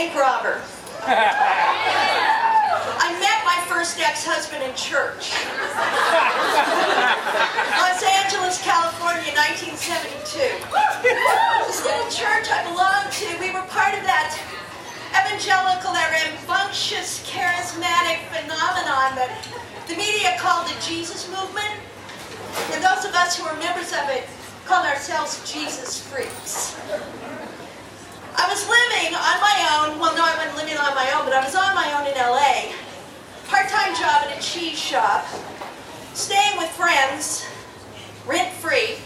bank robber. I met my first ex-husband in church. Los Angeles, California, 1972. This little church I belonged to, we were part of that evangelical, that rambunctious, charismatic phenomenon that the media called the Jesus movement. And those of us who were members of it called ourselves Jesus freaks. I was living on my own. Well, no, I wasn't living on my own, but I was on my own in LA. Part-time job at a cheese shop. Staying with friends, rent-free,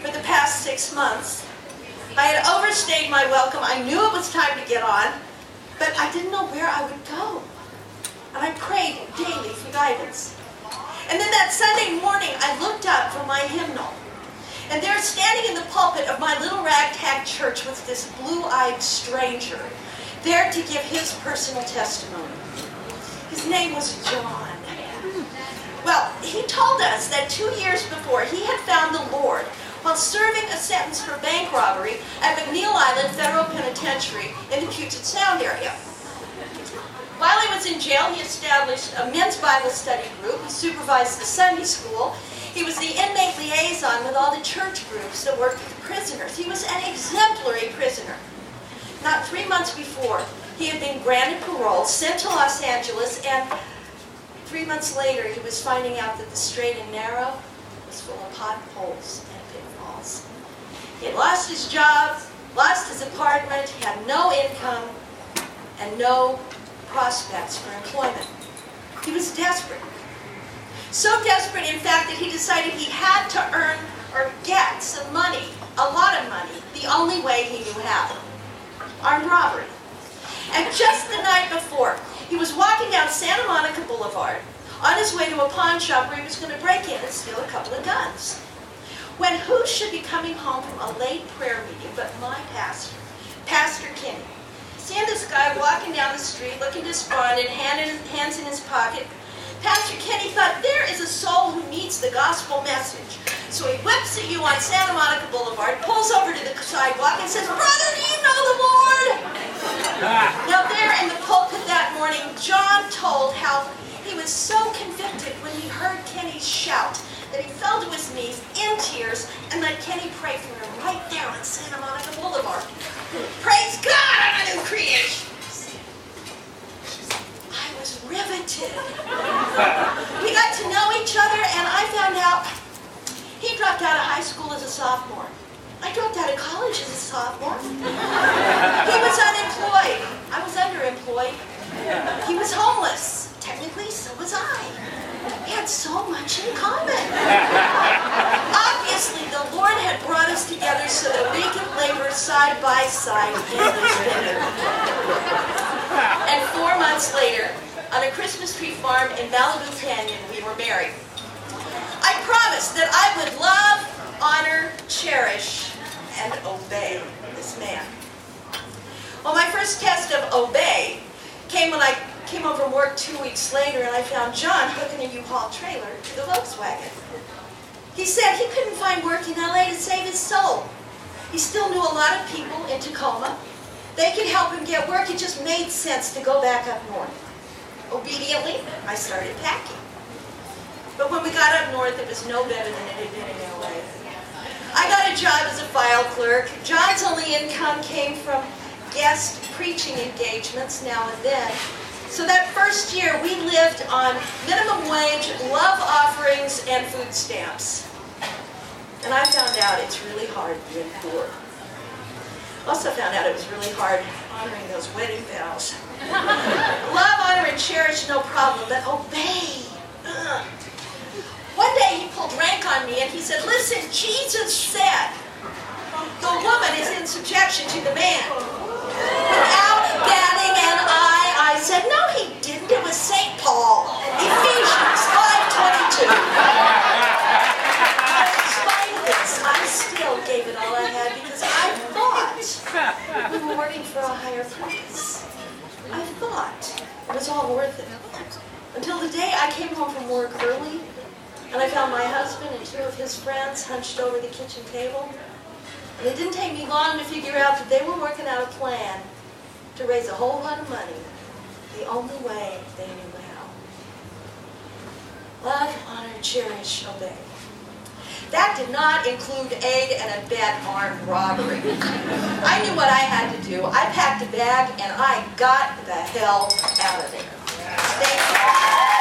for the past 6 months. I had overstayed my welcome. I knew it was time to get on, but I didn't know where I would go. And I prayed daily for guidance. And then that Sunday morning, I looked up for my hymnal. And there, standing in the pulpit of my little ragtag church, was this blue-eyed stranger, there to give his personal testimony. His name was John. Well, he told us that 2 years before, he had found the Lord while serving a sentence for bank robbery at McNeil Island Federal Penitentiary in the Puget Sound area. While he was in jail, he established a men's Bible study group. He supervised the Sunday school. He was the inmate liaison with all the church groups that worked with prisoners. He was an exemplary prisoner. Not 3 months before, he had been granted parole, sent to Los Angeles, and 3 months later, he was finding out that the straight and narrow was full of potholes and pitfalls. He had lost his job, lost his apartment, had no income, and no prospects for employment. He was desperate. So desperate, in fact, that he decided he had to earn or get some money, a lot of money, the only way he knew how. Armed robbery. And just the night before, he was walking down Santa Monica Boulevard on his way to a pawn shop where he was going to break in and steal a couple of guns. When who should be coming home from a late prayer meeting but my pastor, Pastor Kenny. Seeing this guy walking down the street looking despondent, hands in his pocket, Pastor Kenny thought, there is a soul who needs the gospel message. So he whips at you on Santa Monica Boulevard, pulls over to the sidewalk and says, "Brother, do you know the Lord?" Now there in the pulpit that morning, John told how he was so convicted when he heard Kenny's shout that he fell to his knees in tears and let Kenny pray for him right there on Santa Monica Boulevard. Praise God, I'm a new creation. I was riveted. We got to know each other, and I found out he dropped out of high school as a sophomore. I dropped out of college as a sophomore. He was unemployed. I was underemployed. He was homeless. Technically, so was I. We had so much in common. Obviously, the Lord had brought us together so that we could labor side by side in this vineyard. And 4 months later, on a Christmas tree farm in Malibu Canyon, we were married. I promised that I would love, honor, cherish, and obey this man. Well, my first test of obey came when I came home from work 2 weeks later and I found John hooking a U-Haul trailer to the Volkswagen. He said he couldn't find work in LA to save his soul. He still knew a lot of people in Tacoma. They could help him get work. It just made sense to go back up north. Obediently, I started packing. But when we got up north, it was no better than it had been in LA. I got a job as a file clerk. John's only income came from guest preaching engagements now and then. So that first year, we lived on minimum wage, love offerings, and food stamps. And I found out it's really hard being poor. Also found out it was really hard honoring those wedding vows. Love, honor, and cherish, no problem, but obey. Ugh. One day he pulled rank on me and he said, "Listen, Jesus said the woman is in subjection to the man." Without batting an eye, I said, "No, he didn't. It was St. Paul. Ephesians 5:22. In spite of this, I still gave it all I had because I thought we were working for a higher purpose. I thought it was all worth it. Until the day I came home from work early and I found my husband and 2 of his friends hunched over the kitchen table. And it didn't take me long to figure out that they were working out a plan to to raise a whole lot of money the only way they knew how. Love, honor, cherish, obey. That did not include aid and abet armed robbery. I knew what I had to do. I packed a bag and I got the hell out of there. Thank you.